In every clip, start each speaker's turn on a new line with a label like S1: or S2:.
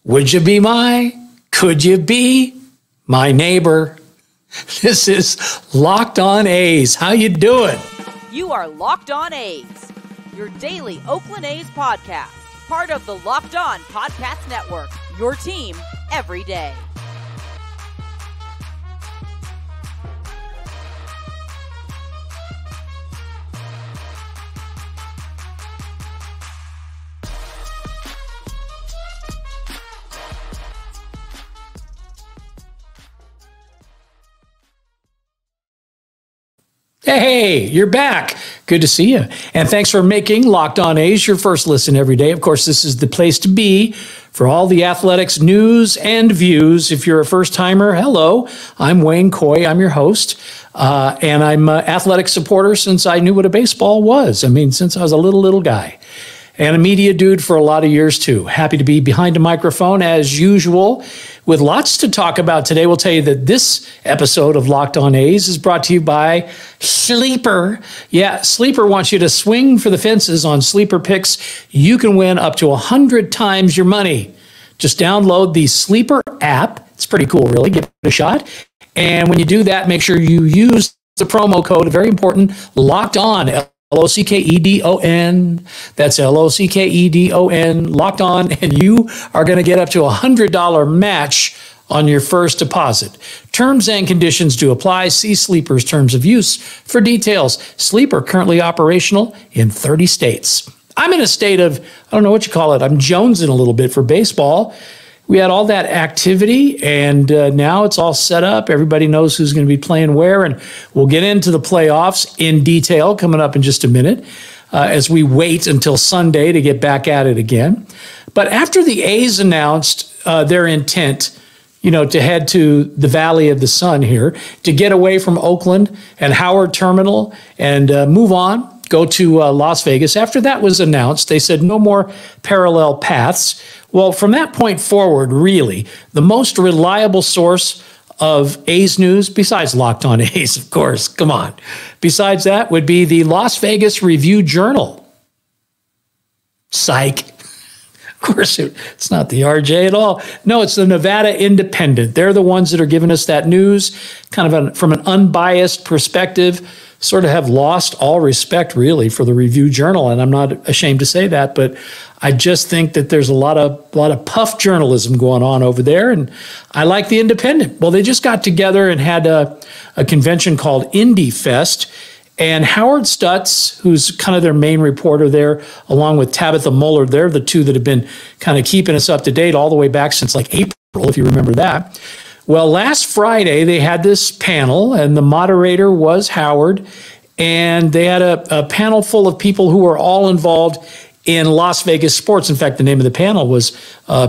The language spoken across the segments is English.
S1: Would you be could you be my neighbor? This is Locked On A's. How you doing?
S2: You are Locked On A's, your daily Oakland A's podcast, part of the Locked On Podcast Network, your team every day.
S1: Hey, you're back. Good to see you. And thanks for making Locked On A's your first listen every day. Of course, this is the place to be for all the athletics news and views. If you're a first-timer, hello. I'm Wayne Coy. I'm your host. And I'm an athletic supporter since I knew what a baseball was. I mean, since I was a little guy. And a media dude for a lot of years, too. Happy to be behind a microphone, as usual, with lots to talk about today. We'll tell you that this episode of Locked On A's is brought to you by Sleeper. Yeah, Sleeper wants you to swing for the fences on Sleeper picks. You can win up to 100 times your money. Just download the Sleeper app. It's pretty cool, really. Give it a shot. And when you do that, make sure you use the promo code, very important, Locked On, L-O-C-K-E-D-O-N. That's L-O-C-K-E-D-O-N, Locked On, and you are going to get up to a $100 match on your first deposit. Terms and conditions do apply. See Sleeper's terms of use for details. Sleeper currently operational in 30 states. I'm in a state of, I don't know what you call it, I'm jonesing a little bit for baseball. We had all that activity, and now it's all set up. Everybody knows who's going to be playing where, and we'll get into the playoffs in detail coming up in just a minute as we wait until Sunday to get back at it again. But after the A's announced their intent, to head to the Valley of the Sun here, to get away from Oakland and Howard Terminal and move on, go to Las Vegas. After that was announced, they said no more parallel paths. Well, from that point forward, really, the most reliable source of A's news, besides Locked On A's, of course, come on. Besides that would be the Las Vegas Review-Journal. Psych. Of course, it's not the RJ at all. No, it's the Nevada Independent. They're the ones that are giving us that news, kind of from an unbiased perspective. Sort of have lost all respect, really, for the Review-Journal, and I'm not ashamed to say that, but I just think that there's a lot of puff journalism going on over there, and I like the Independent. Well, they just got together and had a convention called Indie Fest, and Howard Stutz, who's kind of their main reporter there, along with Tabitha Muller, they're the two that have been kind of keeping us up to date all the way back since like April, if you remember that. Well, last Friday, they had this panel, and the moderator was Howard, and they had a panel full of people who were all involved in Las Vegas sports. In fact, the name of the panel was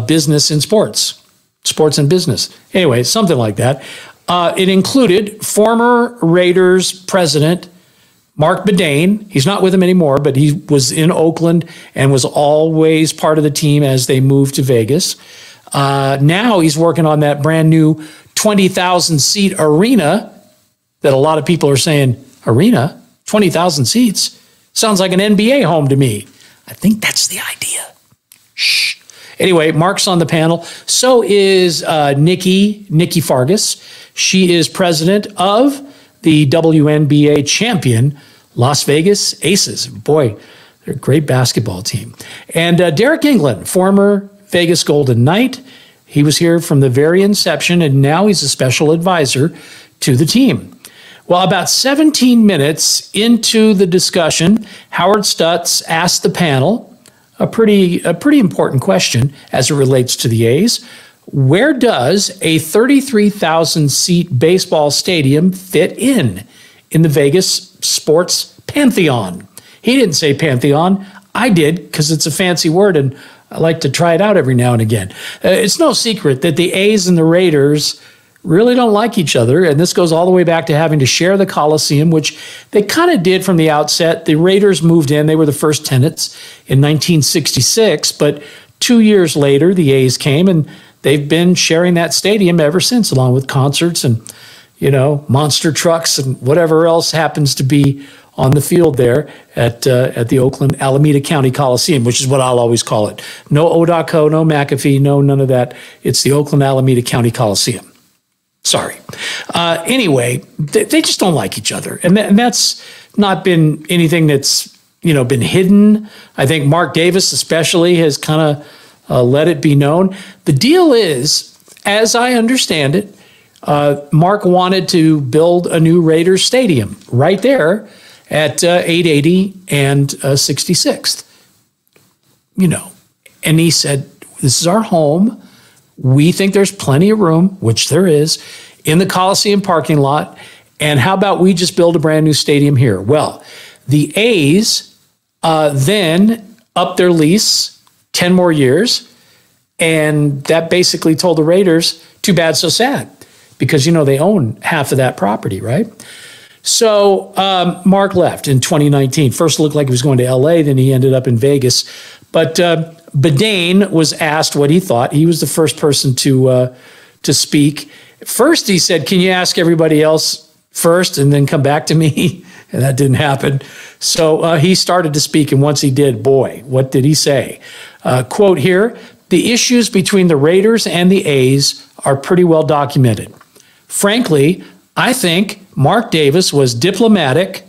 S1: Business in Sports, Sports and Business. Anyway, something like that. It included former Raiders president Mark Bedane. He's not with them anymore, but he was in Oakland and was always part of the team as they moved to Vegas. Now he's working on that brand new 20,000 seat arena that a lot of people are saying, arena, 20,000 seats, sounds like an NBA home to me. I think that's the idea. Shh. Anyway, Mark's on the panel. So is Nikki Fargas. She is president of the WNBA champion Las Vegas Aces. Boy, they're a great basketball team. And Derek England, former Vegas Golden Knight. He was here from the very inception, and now he's a special advisor to the team. Well, about 17 minutes into the discussion, Howard Stutz asked the panel a pretty important question as it relates to the A's. Where does a 33,000-seat baseball stadium fit in the Vegas sports pantheon? He didn't say pantheon. I did, because it's a fancy word, and I like to try it out every now and again. It's no secret that the A's and the Raiders really don't like each other, and this goes all the way back to having to share the Coliseum, which they kind of did from the outset. The Raiders moved in. They were the first tenants in 1966, but 2 years later, the A's came, and they've been sharing that stadium ever since, along with concerts and, monster trucks and whatever else happens to be on the field there at the Oakland Alameda County Coliseum, which is what I'll always call it. No Odaco, no McAfee, no none of that. It's the Oakland Alameda County Coliseum. Sorry. Anyway, they just don't like each other. And that's not been anything that's, been hidden. I think Mark Davis especially has kind of let it be known. The deal is, as I understand it, Mark wanted to build a new Raiders stadium right there at 880 and 66th. And he said, this is our home. We think there's plenty of room, which there is, in the Coliseum parking lot. And how about we just build a brand new stadium here? Well, the A's then upped their lease 10 more years. And that basically told the Raiders, too bad, so sad. Because, they own half of that property, right? So Mark left in 2019. First it looked like he was going to L.A., then he ended up in Vegas. But Bedane was asked what he thought. He was the first person to speak. First, he said, can you ask everybody else first and then come back to me? And that didn't happen. So he started to speak, and once he did, boy, what did he say? Quote here, the issues between the Raiders and the A's are pretty well documented. Frankly, I think Mark Davis was diplomatic.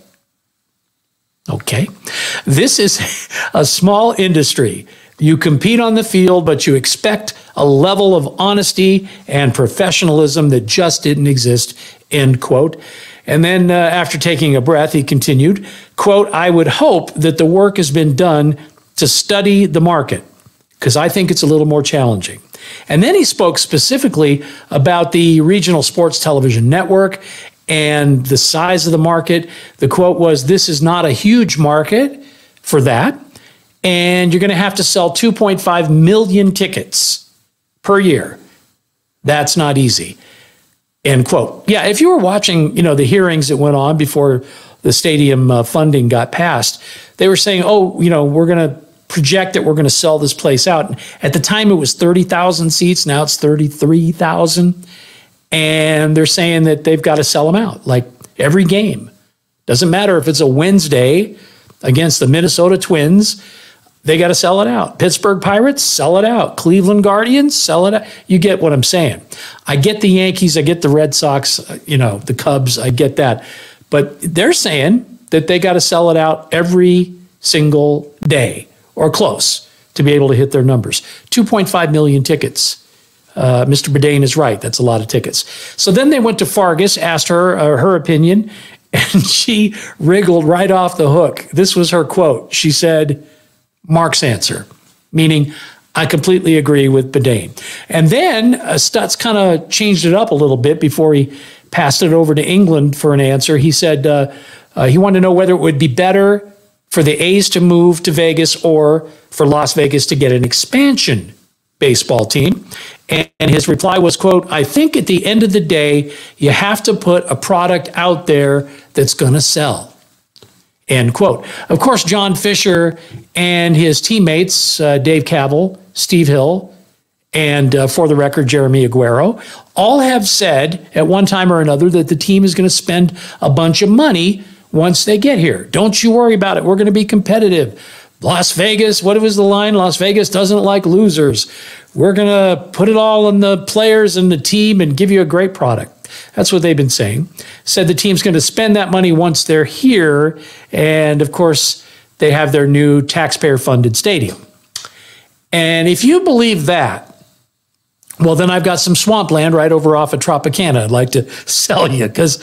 S1: Okay. This is a small industry. You compete on the field, but you expect a level of honesty and professionalism that just didn't exist, end quote. And then after taking a breath, he continued, quote, I would hope that the work has been done to study the market, because I think it's a little more challenging. And then he spoke specifically about the regional sports television network and the size of the market. The quote was, this is not a huge market for that, and you're going to have to sell 2.5 million tickets per year. That's not easy, end quote. Yeah, if you were watching, the hearings that went on before the stadium funding got passed, they were saying, we're going to project that we're going to sell this place out. And at the time, it was 30,000 seats. Now it's 33,000. And they're saying that they've got to sell them out, like every game. Doesn't matter if it's a Wednesday against the Minnesota Twins, they got to sell it out. Pittsburgh Pirates, sell it out. Cleveland Guardians, sell it out. You get what I'm saying. I get the Yankees, I get the Red Sox, the Cubs, I get that. But they're saying that they got to sell it out every single day or close to be able to hit their numbers. 2.5 million tickets. Mr. Bedane is right. That's a lot of tickets. So then they went to Fargus, asked her her opinion, and she wriggled right off the hook. This was her quote. She said, Mark's answer, meaning I completely agree with Bedane. And then Stutz kind of changed it up a little bit before he passed it over to England for an answer. He said he wanted to know whether it would be better for the A's to move to Vegas or for Las Vegas to get an expansion baseball team. And his reply was, quote, I think at the end of the day, you have to put a product out there that's going to sell, end quote. Of course, John Fisher and his teammates, Dave Kaval, Steve Hill, and for the record, Jeremy Aguero, all have said at one time or another that the team is going to spend a bunch of money once they get here. Don't you worry about it. We're going to be competitive. Las Vegas, what was the line? Las Vegas doesn't like losers. We're going to put it all on the players and the team and give you a great product. That's what they've been saying. Said the team's going to spend that money once they're here. And of course, they have their new taxpayer-funded stadium. And if you believe that, well, then I've got some swampland right over off of Tropicana I'd like to sell you, because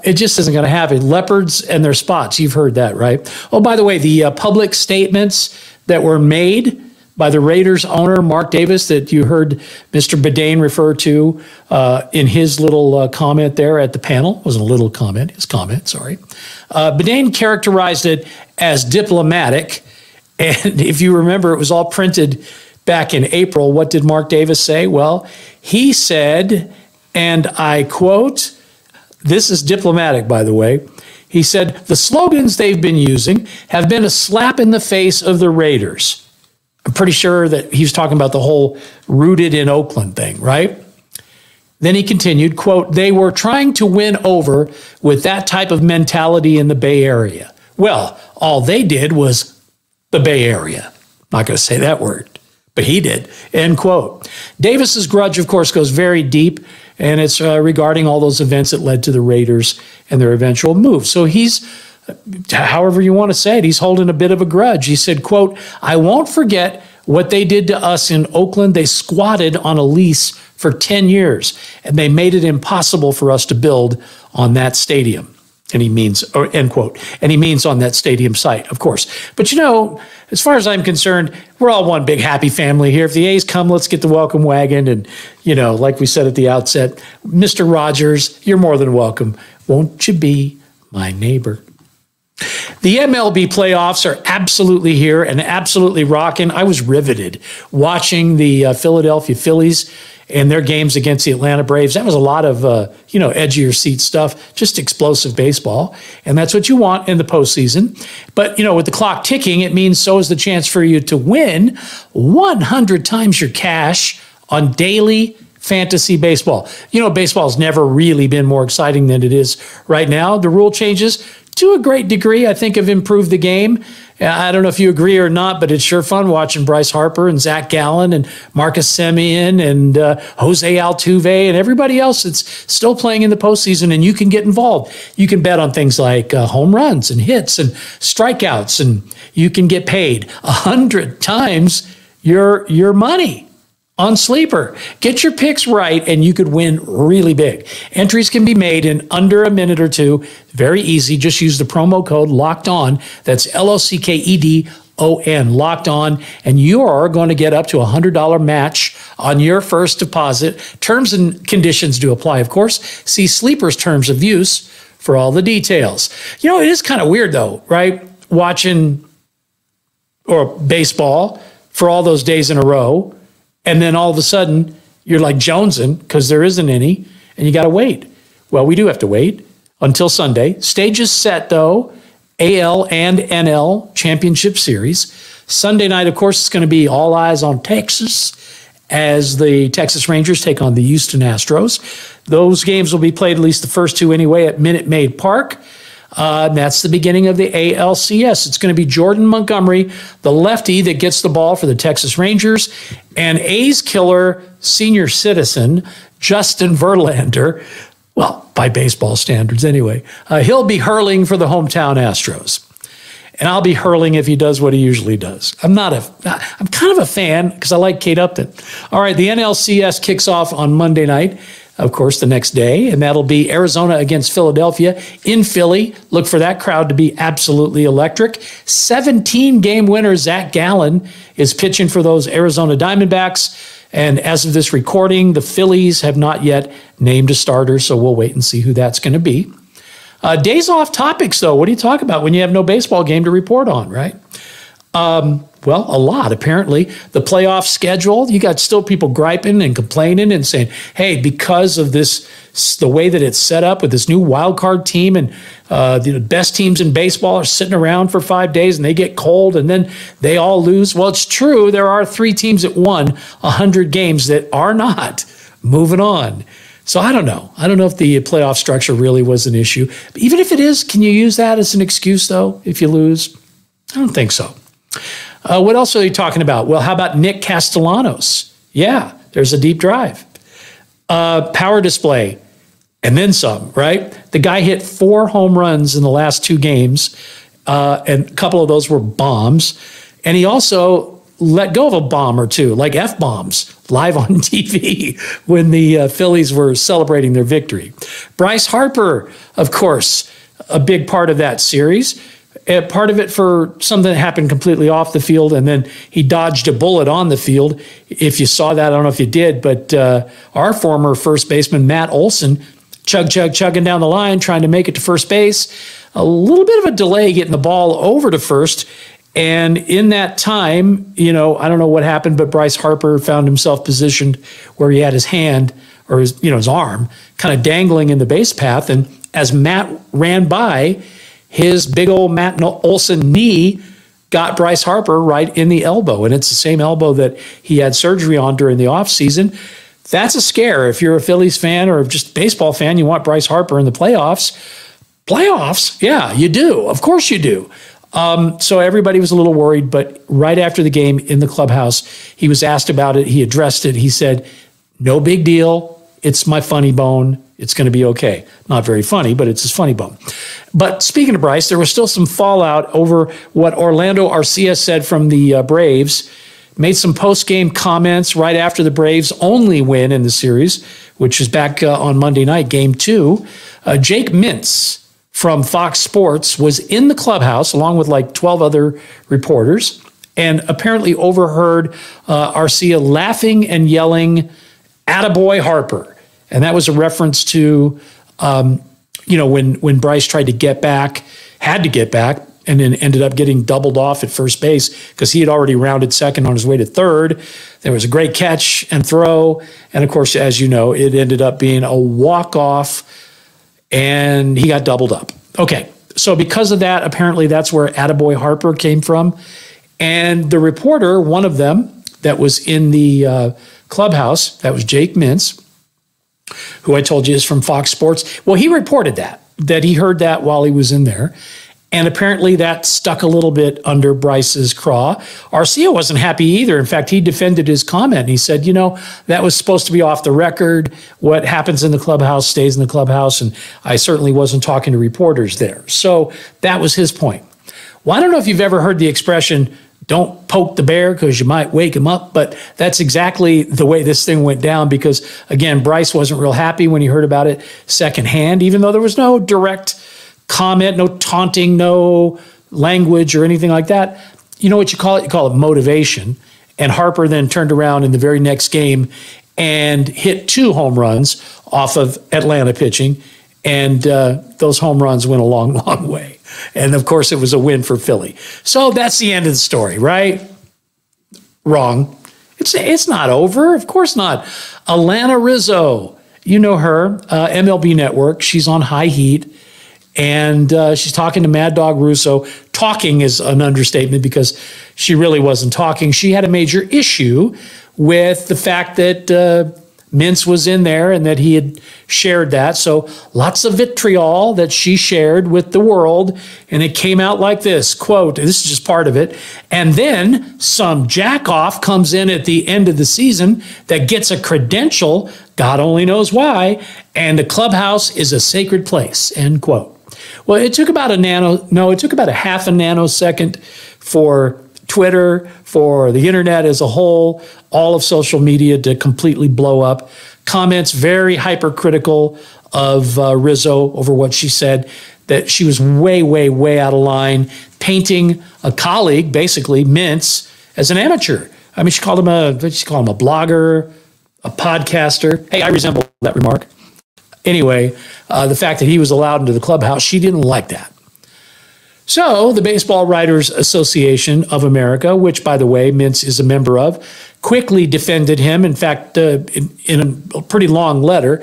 S1: it just isn't going to happen. Leopards and their spots, you've heard that, right? Oh, by the way, the public statements that were made by the Raiders owner, Mark Davis, that you heard Mr. Bedane refer to in his little comment there at the panel. It wasn't a little comment, his comment, sorry. Bedane characterized it as diplomatic. And if you remember, it was all printed back in April. What did Mark Davis say? Well, he said, and I quote, this is diplomatic, by the way. He said, the slogans they've been using have been a slap in the face of the Raiders. I'm pretty sure that he was talking about the whole rooted in Oakland thing, right? Then he continued, quote, they were trying to win over with that type of mentality in the Bay Area. Well, all they did was the Bay Area. Not going to say that word, but he did, end quote. Davis's grudge, of course, goes very deep, and it's regarding all those events that led to the Raiders and their eventual move. So he's, however you want to say it, he's holding a bit of a grudge. He said, quote, "I won't forget what they did to us in Oakland. They squatted on a lease for 10 years, and they made it impossible for us to build on that stadium." And he means, or end quote, and he means on that stadium site, of course. But as far as I'm concerned, we're all one big happy family here. If the A's come, let's get the welcome wagon. And, like we said at the outset, Mr. Rogers, you're more than welcome. Won't you be my neighbor? The MLB playoffs are absolutely here and absolutely rocking. I was riveted watching the Philadelphia Phillies and their games against the Atlanta Braves. That was a lot of, edge of your seat stuff, just explosive baseball. And that's what you want in the postseason. But, with the clock ticking, it means so is the chance for you to win 100 times your cash on daily fantasy baseball. Baseball's never really been more exciting than it is right now. The rule changes, to a great degree, I think, have improved the game. I don't know if you agree or not, but it's sure fun watching Bryce Harper and Zach Gallen and Marcus Semien and Jose Altuve and everybody else that's still playing in the postseason, and you can get involved. You can bet on things like home runs and hits and strikeouts, and you can get paid 100 times your money on Sleeper. Get your picks right, and you could win really big. Entries can be made in under a minute or two. Very easy. Just use the promo code Locked On. That's LOCKEDON, Locked On, and you're going to get up to $100 match on your first deposit. Terms and conditions do apply, of course. See Sleeper's terms of use for all the details. It is kind of weird, though, right? Watching baseball for all those days in a row, and then all of a sudden, you're like jonesing because there isn't any, and you got to wait. Well, we do have to wait until Sunday. Stage is set, though. AL and NL Championship Series. Sunday night, of course, it's going to be all eyes on Texas as the Texas Rangers take on the Houston Astros. Those games will be played, at least the first two anyway, at Minute Maid Park. And that's the beginning of the ALCS. It's going to be Jordan Montgomery, the lefty that gets the ball for the Texas Rangers, and A's killer senior citizen, Justin Verlander, well, by baseball standards anyway. He'll be hurling for the hometown Astros. And I'll be hurling if he does what he usually does. I'm kind of a fan because I like Kate Upton. All right, the NLCS kicks off on Monday night, of course, the next day, and that'll be Arizona against Philadelphia in Philly. Look for that crowd to be absolutely electric. 17-game winner Zach Gallen is pitching for those Arizona Diamondbacks. And as of this recording, the Phillies have not yet named a starter, so we'll wait and see who that's going to be. Days off topics, though. What do you talk about when you have no baseball game to report on, right? Well, a lot, apparently. The playoff schedule, you got still people griping and complaining and saying, hey, because of this, the way that it's set up with this new wild card team and the best teams in baseball are sitting around for 5 days and they get cold and then they all lose. Well, it's true. There are 3 teams that won 100 games that are not moving on. So I don't know. I don't know if the playoff structure really was an issue. But even if it is, can you use that as an excuse, though, if you lose? I don't think so. What else are you talking about? Well, how about Nick Castellanos? Yeah, there's a deep drive. Power display, and then some, right? The guy hit 4 home runs in the last 2 games, and a couple of those were bombs. And he also let go of a bomb or two, like F-bombs, live on TV when the Phillies were celebrating their victory. Bryce Harper, of course, a big part of that series. Part of it for something that happened completely off the field, and then he dodged a bullet on the field. If you saw that, I don't know if you did, but our former first baseman, Matt Olson, chugging down the line, trying to make it to first base. A little bit of a delay getting the ball over to first, and in that time, I don't know what happened, but Bryce Harper found himself positioned where he had his hand or his arm kind of dangling in the base path, and as Matt ran by, his big old Matt Olson knee got Bryce Harper right in the elbow, and it's the same elbow that he had surgery on during the offseason. That's a scare. If you're a Phillies fan or just baseball fan, you want Bryce Harper in the playoffs. Playoffs? Yeah, you do. Of course you do. So everybody was a little worried, but right after the game in the clubhouse, he was asked about it. He addressed it. He said, no big deal. It's my funny bone. It's going to be okay. Not very funny, but it's his funny bone. But speaking of Bryce, there was still some fallout over what Orlando Arcia said from the Braves. Made some post-game comments right after the Braves' only win in the series, which is back on Monday night, Game 2. Jake Mintz from Fox Sports was in the clubhouse along with like 12 other reporters and apparently overheard Arcia laughing and yelling, "Attaboy Harper." And that was a reference to, when Bryce tried to get back, had to get back, and then ended up getting doubled off at first base because he had already rounded second on his way to third. There was a great catch and throw. And of course, as you know, it ended up being a walk-off and he got doubled up. Okay, so because of that, apparently that's where Attaboy Harper came from. And the reporter, one of them that was in the clubhouse, that was Jake Mintz, who I told you is from Fox Sports. Well, he reported that he heard that while he was in there. And apparently that stuck a little bit under Bryce's craw. Arcia wasn't happy either. In fact, he defended his comment. He said, that was supposed to be off the record. What happens in the clubhouse stays in the clubhouse. And I certainly wasn't talking to reporters there. So that was his point. Well, I don't know if you've ever heard the expression, don't poke the bear because you might wake him up. But that's exactly the way this thing went down because, again, Bryce wasn't real happy when he heard about it secondhand, even though there was no direct comment, no taunting, no language or anything like that. You know what you call it? You call it motivation. And Harper then turned around in the very next game and hit 2 home runs off of Atlanta pitching. And those home runs went a long, long way. And of course, it was a win for Philly. So that's the end of the story, right? Wrong. It's not over. Of course not. Alana Rizzo, you know her, MLB Network. She's on High Heat. And she's talking to Mad Dog Russo. Talking is an understatement because she really wasn't talking. She had a major issue with the fact that Mintz was in there and that he had shared that. So lots of vitriol that she shared with the world. And it came out like this, quote, this is just part of it. And then some jackoff comes in at the end of the season that gets a credential, God only knows why, and the clubhouse is a sacred place, end quote. Well, it took about a half a nanosecond for Twitter, for the internet as a whole, all of social media to completely blow up. Comments very hypercritical of Rizzo over what she said, that she was way, way, way out of line, painting a colleague, basically Mintz, as an amateur. I mean, she called him a blogger, a podcaster. Hey, I resemble that remark. Anyway, the fact that he was allowed into the clubhouse, she didn't like that. So the Baseball Writers Association of America, which, by the way, Mintz is a member of, quickly defended him, in fact, in a pretty long letter,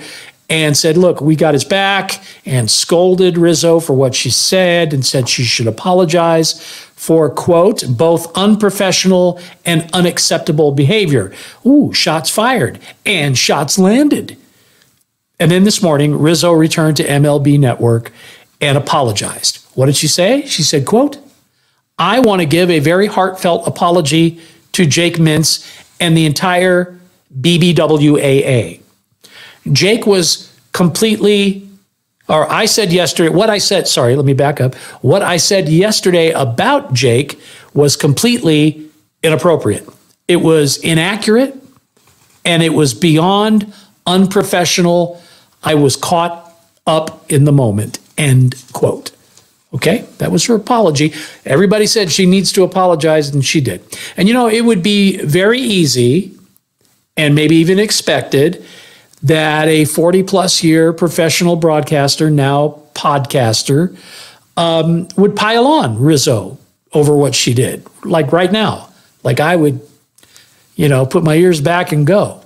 S1: and said, look, we got his back, and scolded Rizzo for what she said and said she should apologize for, quote, both unprofessional and unacceptable behavior. Ooh, shots fired and shots landed. And then this morning, Rizzo returned to MLB Network and apologized. What did she say? She said, quote, I want to give a very heartfelt apology to Jake Mintz and the entire BBWAA. Jake was completely, or I said yesterday, what I said yesterday about Jake was completely inappropriate. It was inaccurate and it was beyond unprofessional. I was caught up in the moment, end quote. Okay, that was her apology. Everybody said she needs to apologize, and she did. And it would be very easy and maybe even expected that a 40-plus year professional broadcaster, now podcaster, would pile on Rizzo over what she did, like right now. Like I would, put my ears back and go.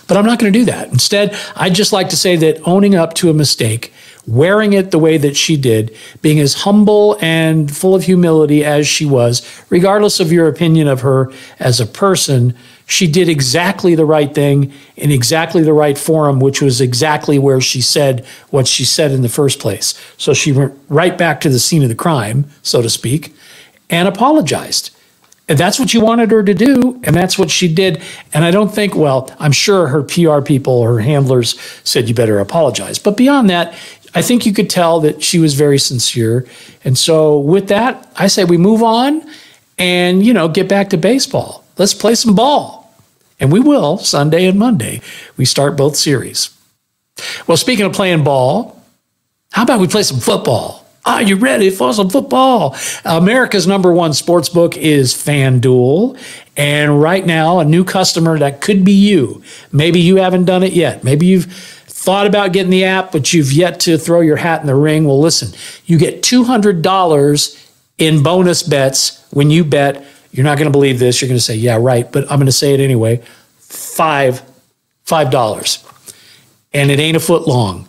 S1: But I'm not going to do that. Instead, I'd just like to say that owning up to a mistake, wearing it the way that she did, being as humble and full of humility as she was, regardless of your opinion of her as a person, She did exactly the right thing in exactly the right forum, which was exactly where she said what she said in the first place. So she went right back to the scene of the crime, so to speak, and apologized. And that's what you wanted her to do, and that's what she did. And I don't think, well, I'm sure her PR people, her handlers said you better apologize. But beyond that, I think you could tell that she was very sincere. And so with that, I say we move on and, get back to baseball. Let's play some ball. And we will, Sunday and Monday. We start both series. Well, speaking of playing ball, how about we play some football? Are you ready for some football? America's #1 sports book is FanDuel. And right now, a new customer that could be you. Maybe you haven't done it yet. Maybe you've thought about getting the app, but you've yet to throw your hat in the ring. Well, listen, you get $200 in bonus bets when you bet. You're not going to believe this. You're going to say, yeah, right. But I'm going to say it anyway. $5. And it ain't a foot long.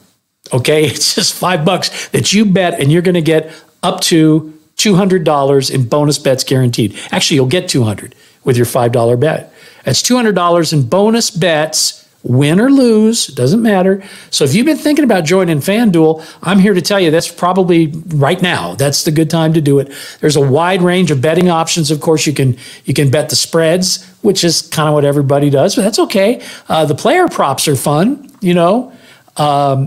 S1: Okay. It's just $5 that you bet, and you're going to get up to $200 in bonus bets guaranteed. Actually, you'll get $200 with your $5 bet. That's $200 in bonus bets. Win or lose, doesn't matter. So if you've been thinking about joining FanDuel, I'm here to tell you that's probably right now. That's the good time to do it. There's a wide range of betting options. Of course, you can bet the spreads, which is kind of what everybody does, but that's okay. The player props are fun,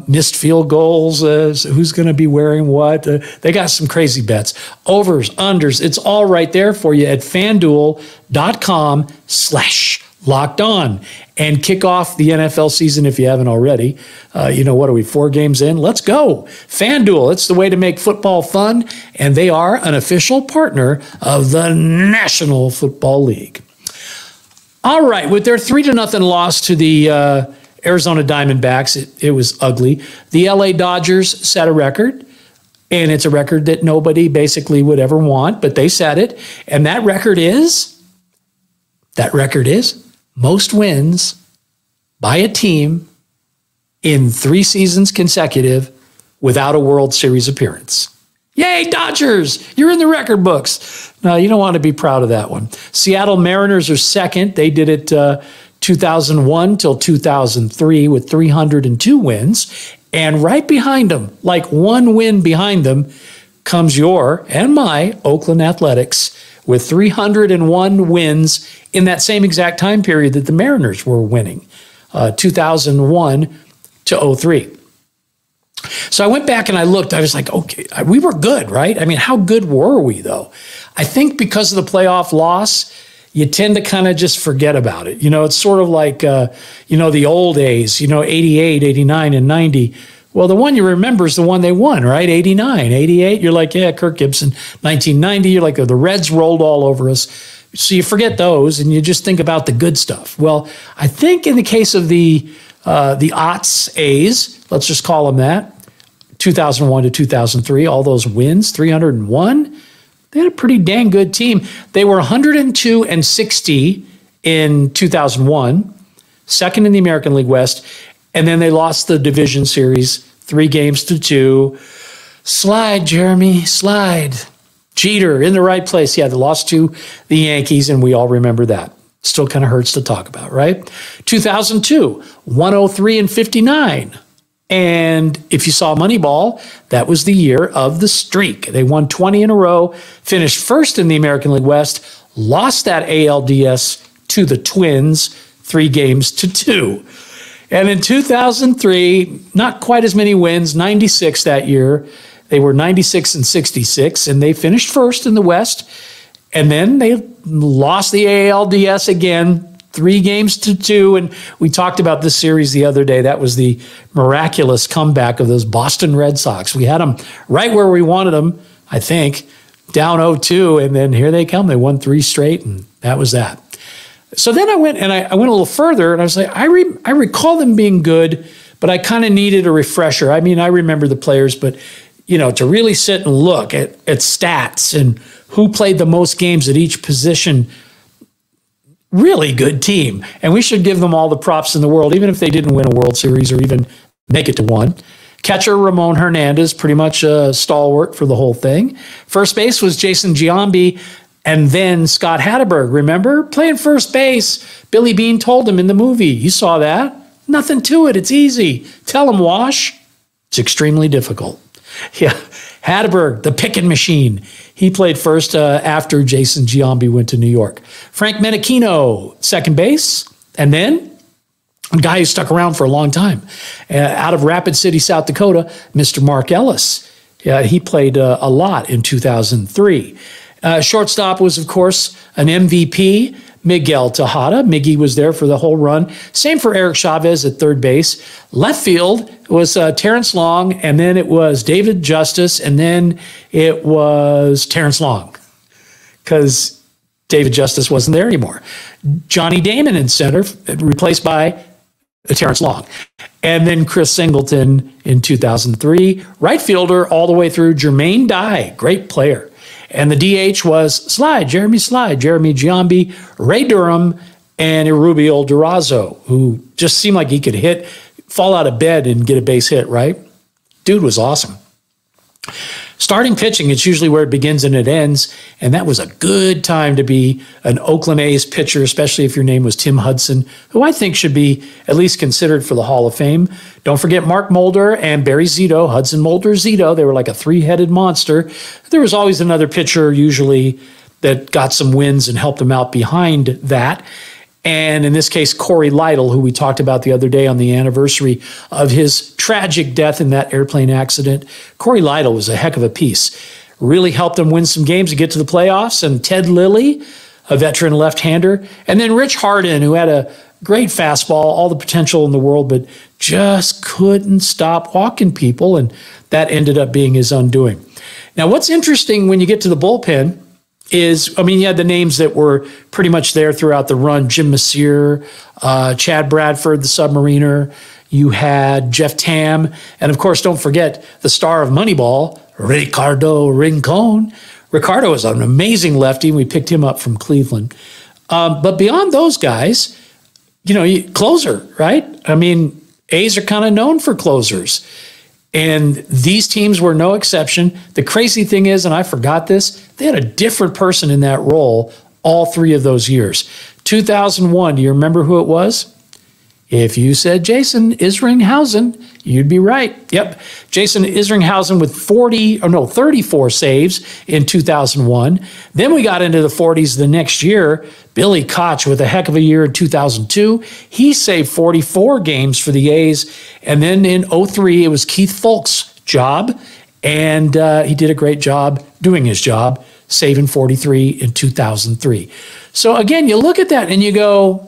S1: missed field goals, who's going to be wearing what. They got some crazy bets. Overs, unders, it's all right there for you at FanDuel.com/locked on. And kick off the NFL season if you haven't already. What are we, 4 games in? Let's go. FanDuel, it's the way to make football fun, and they are an official partner of the National Football League. All right, with their 3-0 loss to the Arizona Diamondbacks, it was ugly. The LA Dodgers set a record, and it's a record that nobody basically would ever want, but they set it. And that record is most wins by a team in 3 seasons consecutive without a World Series appearance. Yay, Dodgers! You're in the record books. No, you don't want to be proud of that one. Seattle Mariners are second. They did it 2001 till 2003 with 302 wins. And right behind them, like 1 win behind them, comes your and my Oakland Athletics with 301 wins in that same exact time period that the Mariners were winning, 2001 to 03. So I went back and I looked. I was like, okay, we were good, right? I mean, how good were we, though? I think because of the playoff loss, you tend to kind of just forget about it. It's sort of like, the old days, 88, 89, and 90. Well, the one you remember is the one they won, right? 89, 88, you're like, yeah, Kirk Gibson. 1990, you're like, the Reds rolled all over us. So you forget those and you just think about the good stuff. Well, I think in the case of the Aughts A's, let's just call them that, 2001 to 2003, all those wins, 301, they had a pretty dang good team. They were 102-60 in 2001, second in the American League West. And then they lost the division series 3-2. Slide, Jeremy, slide. Jeter in the right place. Yeah, they lost to the Yankees, and we all remember that. Still kind of hurts to talk about, right? 2002, 103-59. And if you saw Moneyball, that was the year of the streak. They won 20 in a row, finished first in the American League West, lost that ALDS to the Twins 3-2. And in 2003, not quite as many wins, 96 that year. They were 96-66, and they finished first in the West. And then they lost the ALDS again, 3-2. And we talked about this series the other day. That was the miraculous comeback of those Boston Red Sox. We had them right where we wanted them, I think, down 0-2. And then here they come. They won 3 straight, and that was that. So then I went a little further, and I was like, I recall them being good, but I kind of needed a refresher. I mean, I remember the players, but, to really sit and look at stats and who played the most games at each position, really good team. And we should give them all the props in the world, even if they didn't win a World Series or even make it to one. Catcher Ramon Hernandez, pretty much a stalwart for the whole thing. First base was Jason Giambi. And then Scott Hatteberg, remember? Playing first base. Billy Beane told him in the movie. You saw that? Nothing to it. It's easy. Tell him, Wash. It's extremely difficult. Yeah. Hatteberg, the picking machine. He played first after Jason Giambi went to New York. Frank Menachino, second base. And then a guy who stuck around for a long time. Out of Rapid City, South Dakota, Mr. Mark Ellis. He played a lot in 2003. Shortstop was, of course, an MVP, Miguel Tejada. Miggy was there for the whole run. Same for Eric Chavez at third base. Left field was Terrence Long, and then it was David Justice, and then it was Terrence Long because David Justice wasn't there anymore. Johnny Damon in center, replaced by Terrence Long. And then Chris Singleton in 2003. Right fielder all the way through, Jermaine Dye, great player. And the DH was Jeremy Giambi, Ray Durham, and Erubio Durazo, who just seemed like he could fall out of bed and get a base hit, right? Dude was awesome. Starting pitching, it's usually where it begins and it ends, and that was a good time to be an Oakland A's pitcher, especially if your name was Tim Hudson, who I think should be at least considered for the Hall of Fame. Don't forget Mark Mulder and Barry Zito, Hudson, Mulder, Zito. They were like a three-headed monster. There was always another pitcher usually that got some wins and helped them out behind that. And in this case, Corey Lytle, who we talked about the other day on the anniversary of his tragic death in that airplane accident. Corey Lytle was a heck of a piece. Really helped them win some games to get to the playoffs. And Ted Lilly, a veteran left-hander. And then Rich Harden, who had a great fastball, all the potential in the world, but just couldn't stop walking people. And that ended up being his undoing. Now, what's interesting when you get to the bullpen is, you had the names that were pretty much there throughout the run. Jim Messier, Chad Bradford, the submariner. You had Jeff Tam. And, of course, don't forget the star of Moneyball, Ricardo Rincon. Ricardo is an amazing lefty. We picked him up from Cleveland. But beyond those guys, closer, right? A's are kind of known for closers. And these teams were no exception. The crazy thing is, and I forgot this, they had a different person in that role all three of those years. 2001, do you remember who it was? If you said Jason Isringhausen, you'd be right. Yep, Jason Isringhausen with 34 saves in 2001. Then we got into the 40s the next year. Billy Koch with a heck of a year in 2002. He saved 44 games for the A's. And then in 2003, it was Keith Folk's job. And he did a great job doing his job, saving 43 in 2003. So again, you look at that and you go,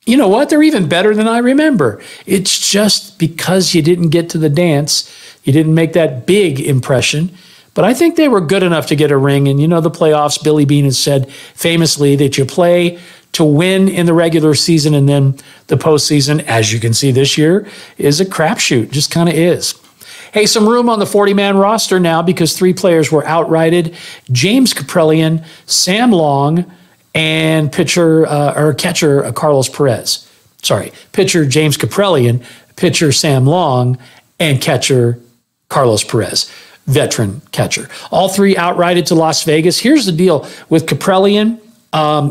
S1: you know what? They're even better than I remember. It's just because you didn't get to the dance. You didn't make that big impression. But I think they were good enough to get a ring. And the playoffs, Billy Beane has said famously that you play to win in the regular season, and then the postseason, as you can see this year, is a crapshoot. Just kind of is. Hey, some room on the 40-man roster now because three players were outrighted. James Kaprielian, Sam Long, and catcher Carlos Perez. Sorry, pitcher James Kaprielian, pitcher Sam Long, and catcher Carlos Perez, veteran catcher. All three outrighted to Las Vegas. Here's the deal with Kaprielian.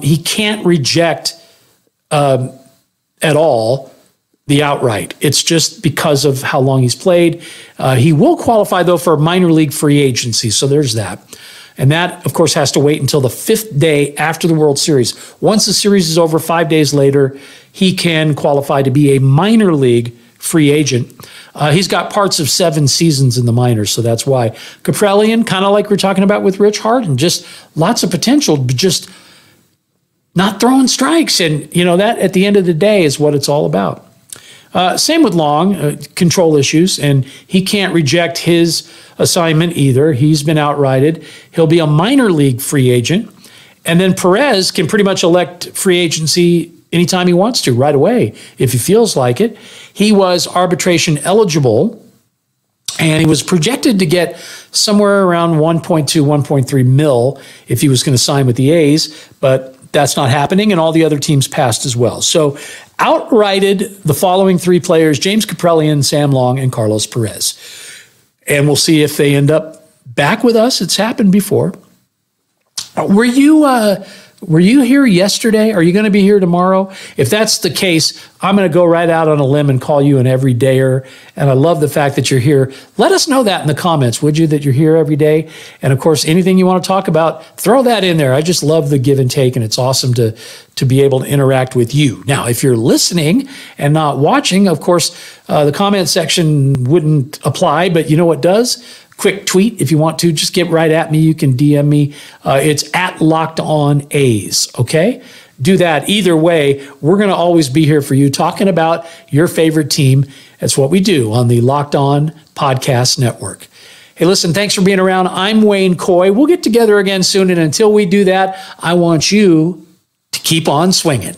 S1: He can't reject at all the outright. It's just because of how long he's played. He will qualify, though, for minor league free agency, so there's that. And that, of course, has to wait until the 5th day after the World Series. Once the series is over, 5 days later, he can qualify to be a minor league free agent. He's got parts of 7 seasons in the minors, so that's why. Kaprielian, kind of like we're talking about with Rich Harden, just lots of potential, but just not throwing strikes. And, that at the end of the day is what it's all about. Same with Long, control issues, and he can't reject his assignment either. He's been outrighted. He'll be a minor league free agent. And then Perez can pretty much elect free agency anytime he wants to, right away, if he feels like it. He was arbitration eligible, and he was projected to get somewhere around 1.2, 1.3 mil if he was going to sign with the A's, but that's not happening, and all the other teams passed as well. So outrighted the following three players, James Kaprielian, Sam Long, and Carlos Perez. And we'll see if they end up back with us. It's happened before. Were you here yesterday? Are you going to be here tomorrow? If that's the case, I'm going to go right out on a limb and call you an everydayer. And I love the fact that you're here. Let us know that in the comments, would you, that you're here every day? And of course, anything you want to talk about, throw that in there. I just love the give and take, and it's awesome to be able to interact with you. Now, if you're listening and not watching, of course, the comment section wouldn't apply, but you know what does? Quick tweet if you want to. Just get right at me. You can DM me. It's at Locked On A's. Okay? Do that. Either way, we're going to always be here for you talking about your favorite team. That's what we do on the Locked On Podcast Network. Hey, listen, thanks for being around. I'm Wayne Coy. We'll get together again soon. And until we do that, I want you to keep on swinging.